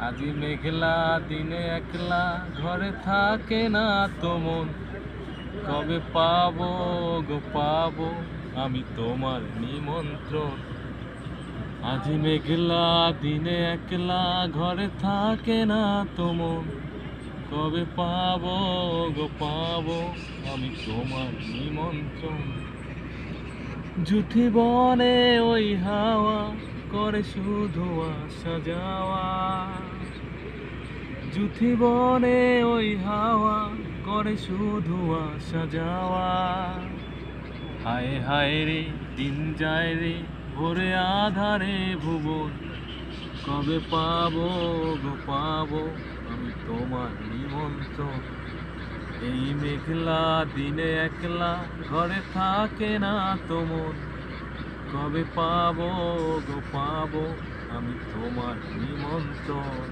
আজি মেঘলা দিনে একলা ঘরে থাকে না তো মন। কবে পাবো গো পাবো আমি তোমার নিমন্ত্রণ। আজি মেঘলা দিনে একলা ঘরে থাকে না তো মন। কবে পাবো গো পাবো আমি তোমার নিমন্ত্রণ। জুথি বনে ওই হাওয়া করে শুধু আসা যাওয়া। জুথি বনে ওই হাওয়া করে শুধু আসা যাওয়া। হায় হায় রে দিন যায় রে ভোরে আধারে ভুবন। কবে পাবো গো পাবো আমি তোমার নিমন্ত্রণ। এই মেঘলা দিনে একলা ঘরে থাকে না তো মন। কবে পাবো গো পাবো আমি তোমার নিমন্ত্রণ।